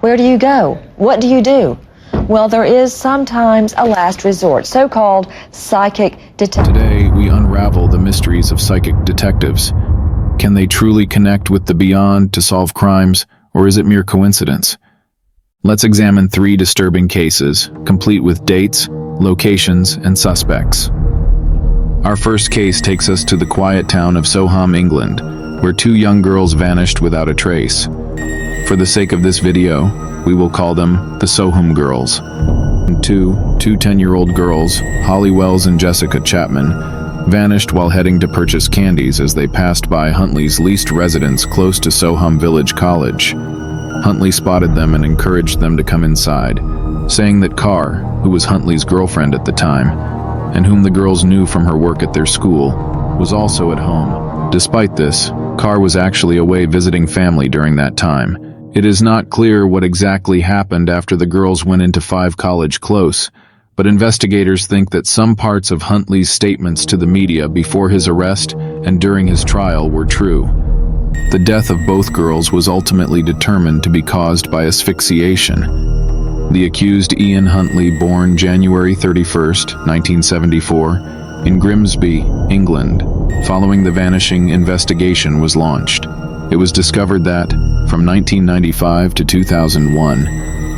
Where do you go? What do you do? Well, there is sometimes a last resort, so-called psychic detective. Today, we unravel the mysteries of psychic detectives. Can they truly connect with the beyond to solve crimes, or is it mere coincidence? Let's examine 3 disturbing cases, complete with dates, locations, and suspects. Our first case takes us to the quiet town of Soham, England, where 2 young girls vanished without a trace. For the sake of this video, we will call them the Soham girls. Two 10-year-old girls, Holly Wells and Jessica Chapman, vanished while heading to purchase candies as they passed by Huntley's leased residence close to Soham Village College. Huntley spotted them and encouraged them to come inside, saying that Carr, who was Huntley's girlfriend at the time, and whom the girls knew from her work at their school, was also at home. Despite this, Carr was actually away visiting family during that time. It is not clear what exactly happened after the girls went into 5 College Close, but investigators think that some parts of Huntley's statements to the media before his arrest and during his trial were true. The death of both girls was ultimately determined to be caused by asphyxiation. The accused Ian Huntley, born January 31, 1974, in Grimsby, England, following the vanishing investigation was launched. It was discovered that, from 1995 to 2001,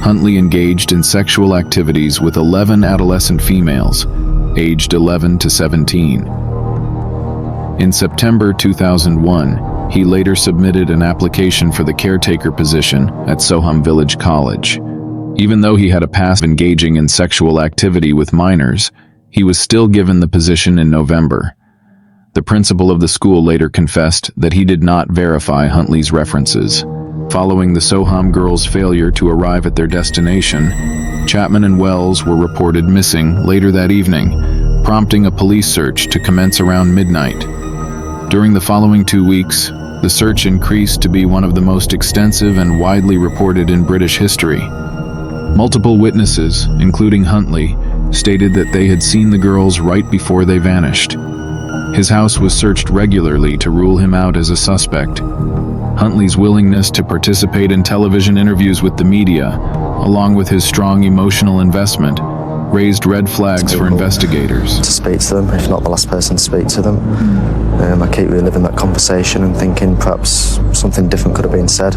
Huntley engaged in sexual activities with 11 adolescent females, aged 11 to 17. In September 2001, he later submitted an application for the caretaker position at Soham Village College. Even though he had a past engaging in sexual activity with minors, he was still given the position in November. The principal of the school later confessed that he did not verify Huntley's references. Following the Soham girls' failure to arrive at their destination, Chapman and Wells were reported missing later that evening, prompting a police search to commence around midnight. During the following 2 weeks, the search increased to be one of the most extensive and widely reported in British history. Multiple witnesses, including Huntley, stated that they had seen the girls right before they vanished. His house was searched regularly to rule him out as a suspect. Huntley's willingness to participate in television interviews with the media, along with his strong emotional investment, raised red flags for investigators. To speak to them, if not the last person to speak to them. I keep reliving that conversation and thinking perhaps something different could have been said.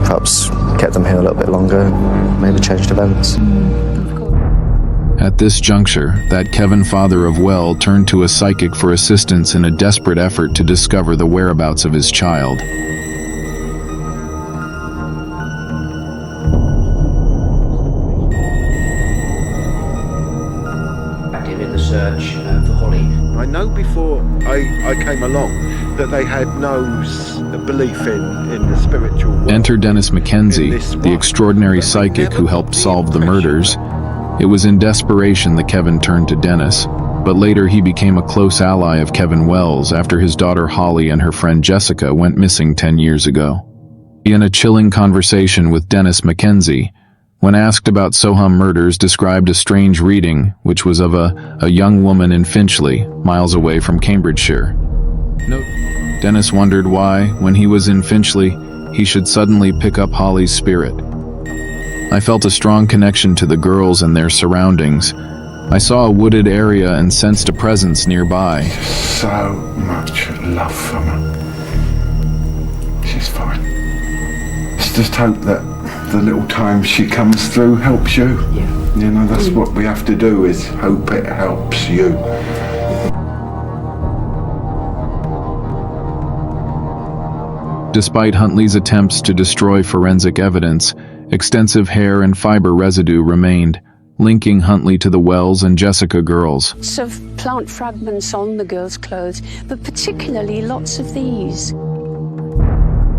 Perhaps kept them here a little bit longer, maybe changed events. At this juncture, that Kevin father of Well turned to a psychic for assistance in a desperate effort to discover the whereabouts of his child. Active in the search for Holly. I know before I came along that they had no belief in the spiritual world. Enter Dennis Mackenzie, the extraordinary psychic who helped solve the murders. It was in desperation that Kevin turned to Dennis, but later he became a close ally of Kevin Wells after his daughter Holly and her friend Jessica went missing 10 years ago. In a chilling conversation with Dennis Mackenzie, when asked about Soham murders, described a strange reading, which was of a young woman in Finchley, miles away from Cambridgeshire. Dennis wondered why, when he was in Finchley, he should suddenly pick up Holly's spirit. I felt a strong connection to the girls and their surroundings. I saw a wooded area and sensed a presence nearby. So much love from her. She's fine. Let's just hope that the little time she comes through helps you. Yeah. You know, that's what we have to do, is hope it helps you. Despite Huntley's attempts to destroy forensic evidence, extensive hair and fiber residue remained, linking Huntley to the Wells and Jessica girls. Lots of plant fragments on the girls' clothes, but particularly lots of these.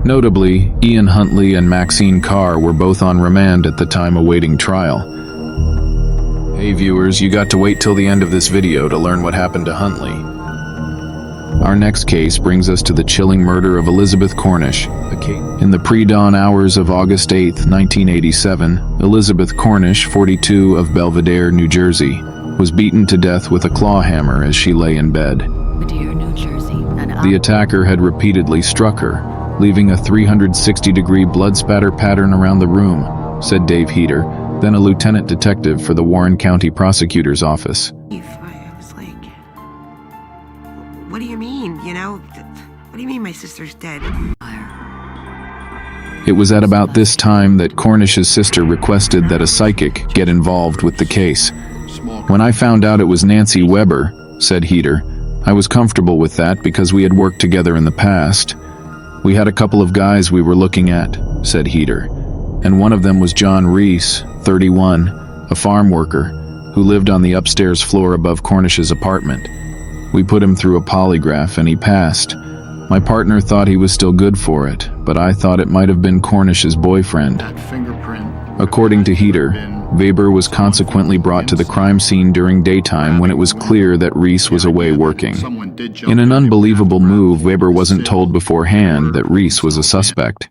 Notably, Ian Huntley and Maxine Carr were both on remand at the time awaiting trial. Hey viewers, you got to wait till the end of this video to learn what happened to Huntley. Our next case brings us to the chilling murder of Elizabeth Cornish. In the pre-dawn hours of August 8, 1987, Elizabeth Cornish, 42, of Belvedere, New Jersey, was beaten to death with a claw hammer as she lay in bed. Belvedere, New Jersey. The attacker had repeatedly struck her, leaving a 360-degree blood spatter pattern around the room, said Dave Heater, then a lieutenant detective for the Warren County Prosecutor's Office. I was like, what do you mean, what do you mean my sister's dead? It was at about this time that Cornish's sister requested that a psychic get involved with the case. When I found out it was Nancy Weber, said Heater, I was comfortable with that because we had worked together in the past. We had a couple of guys we were looking at, said Heater, and one of them was John Reese, 31, a farm worker, who lived on the upstairs floor above Cornish's apartment. We put him through a polygraph and he passed. My partner thought he was still good for it, but I thought it might have been Cornish's boyfriend. According to Heater, Weber was consequently brought to the crime scene during daytime when it was clear that Reese was away working. In an unbelievable move, Weber wasn't told beforehand that Reese was a suspect.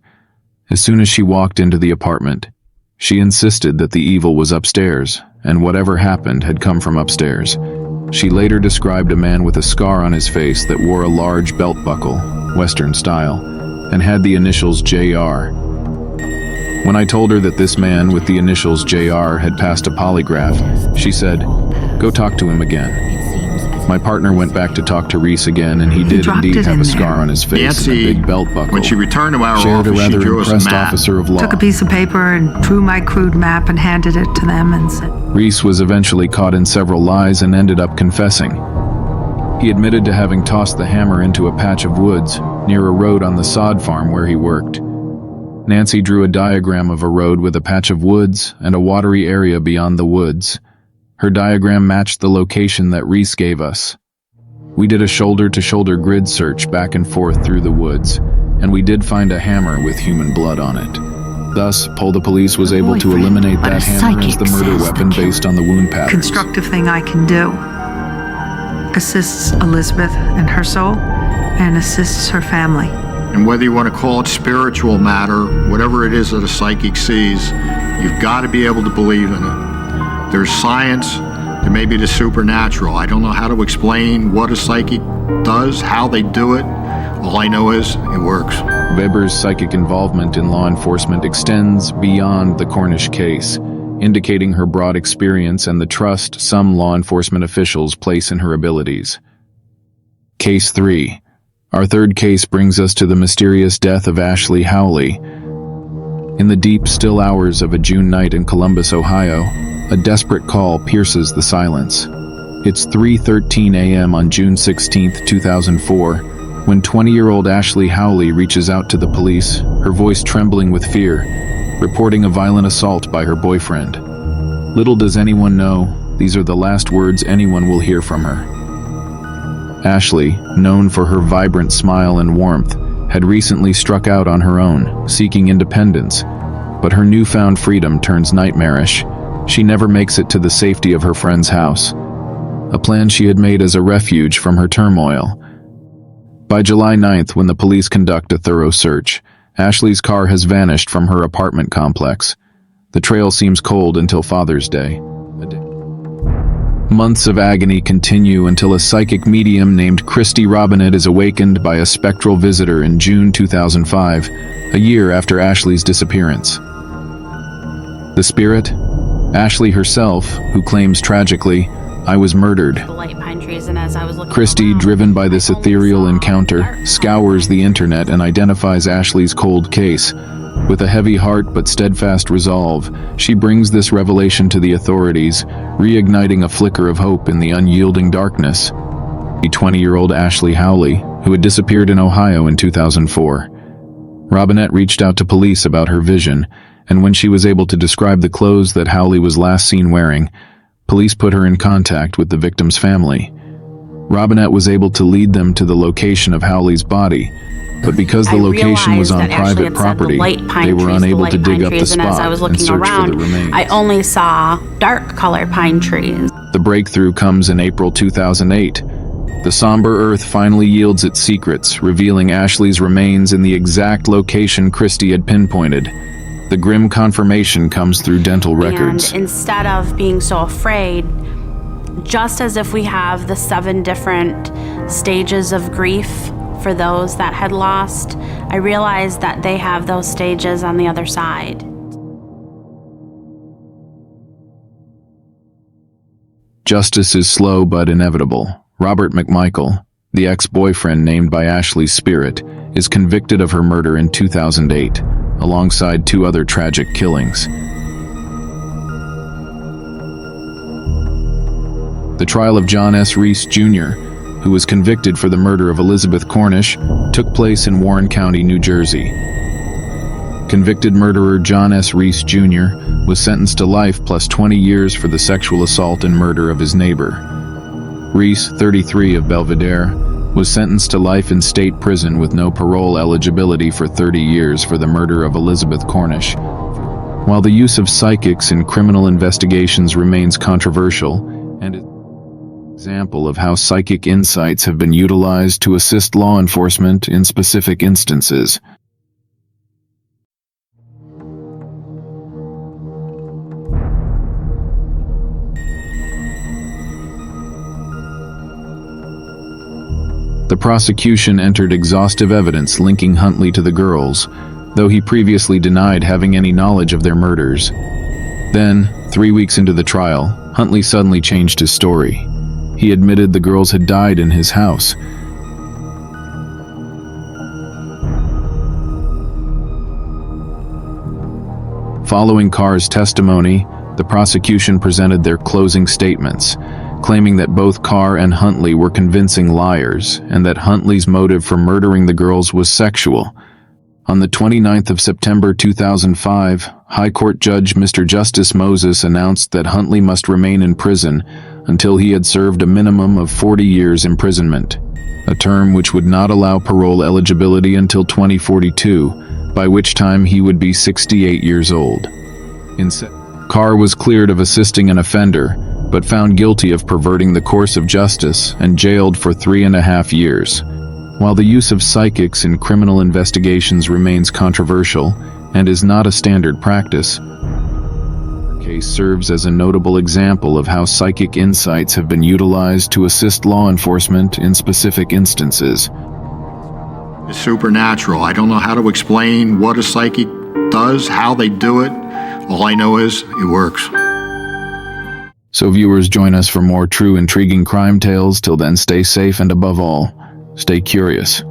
As soon as she walked into the apartment, she insisted that the evil was upstairs, and whatever happened had come from upstairs. She later described a man with a scar on his face that wore a large belt buckle, Western style, and had the initials JR. When I told her that this man with the initials JR had passed a polygraph, she said, "Go talk to him again." My partner went back to talk to Reese again, and he did indeed have a scar on his face and a big belt buckle. When she returned to our Shared office, a she rather drew us a impressed map. officer of law. Took a piece of paper and drew my crude map and handed it to them and said, Reese was eventually caught in several lies and ended up confessing. He admitted to having tossed the hammer into a patch of woods near a road on the sod farm where he worked. Nancy drew a diagram of a road with a patch of woods and a watery area beyond the woods. Her diagram matched the location that Reese gave us. We did a shoulder-to-shoulder grid search back and forth through the woods, and we did find a hammer with human blood on it. Thus, the police was able to eliminate that hammer as the murder weapon based on the wound patterns. constructive thing I can do. Assists Elizabeth and her soul, and assists her family. And whether you want to call it spiritual matter, whatever it is that a psychic sees, you've got to be able to believe in it. There's science, there may be the supernatural. I don't know how to explain what a psychic does, how they do it. All I know is it works. Weber's psychic involvement in law enforcement extends beyond the Cornish case, indicating her broad experience and the trust some law enforcement officials place in her abilities. Case 3. Our third case brings us to the mysterious death of Ashley Howley. In the deep, still hours of a June night in Columbus, Ohio, a desperate call pierces the silence. It's 3:13 a.m. on June 16, 2004, when 20-year-old Ashley Howley reaches out to the police, her voice trembling with fear, reporting a violent assault by her boyfriend. Little does anyone know, these are the last words anyone will hear from her. Ashley, known for her vibrant smile and warmth, had recently struck out on her own, seeking independence, but her newfound freedom turns nightmarish. She never makes it to the safety of her friend's house, a plan she had made as a refuge from her turmoil. By July 9th, when the police conduct a thorough search, Ashley's car has vanished from her apartment complex. The trail seems cold until Father's Day. Months of agony continue until a psychic medium named Christy Robinette is awakened by a spectral visitor in June 2005, a year after Ashley's disappearance. The spirit? Ashley herself, who claims tragically, "I was murdered." Christy, driven by this ethereal encounter, scours the internet and identifies Ashley's cold case. With a heavy heart but steadfast resolve, she brings this revelation to the authorities, reigniting a flicker of hope in the unyielding darkness. The 20-year-old Ashley Howley, who had disappeared in Ohio in 2004. Robinette reached out to police about her vision, and when she was able to describe the clothes that Howley was last seen wearing, police put her in contact with the victim's family. Robinette was able to lead them to the location of Howley's body, but because the location was on private property, they were unable to dig up the spot and search for the remains. I only saw dark colored pine trees. The breakthrough comes in April 2008. The somber earth finally yields its secrets, revealing Ashley's remains in the exact location Christy had pinpointed. The grim confirmation comes through dental records. And instead of being so afraid, just as if we have the 7 different stages of grief for those that had lost, I realized that they have those stages on the other side. Justice is slow but inevitable. Robert McMichael, the ex-boyfriend named by Ashley's spirit, is convicted of her murder in 2008, alongside 2 other tragic killings. The trial of John S. Reese Jr., who was convicted for the murder of Elizabeth Cornish, took place in Warren County, New Jersey. Convicted murderer John S. Reese Jr. was sentenced to life plus 20 years for the sexual assault and murder of his neighbor. Reese, 33, of Belvedere, was sentenced to life in state prison with no parole eligibility for 30 years for the murder of Elizabeth Cornish. While the use of psychics in criminal investigations remains controversial, and is an example of how psychic insights have been utilized to assist law enforcement in specific instances. The prosecution entered exhaustive evidence linking Huntley to the girls, though he previously denied having any knowledge of their murders. Then, 3 weeks into the trial, Huntley suddenly changed his story. He admitted the girls had died in his house. Following Carr's testimony, the prosecution presented their closing statements, claiming that both Carr and Huntley were convincing liars and that Huntley's motive for murdering the girls was sexual. On the 29th of September 2005, High Court Judge Mr. Justice Moses announced that Huntley must remain in prison until he had served a minimum of 40 years imprisonment, a term which would not allow parole eligibility until 2042, by which time he would be 68 years old. Carr was cleared of assisting an offender, but found guilty of perverting the course of justice and jailed for 3.5 years. While the use of psychics in criminal investigations remains controversial and is not a standard practice, the case serves as a notable example of how psychic insights have been utilized to assist law enforcement in specific instances. It's supernatural. I don't know how to explain what a psychic does, how they do it. All I know is it works. So viewers, join us for more true, intriguing crime tales. Till then, stay safe and above all, stay curious.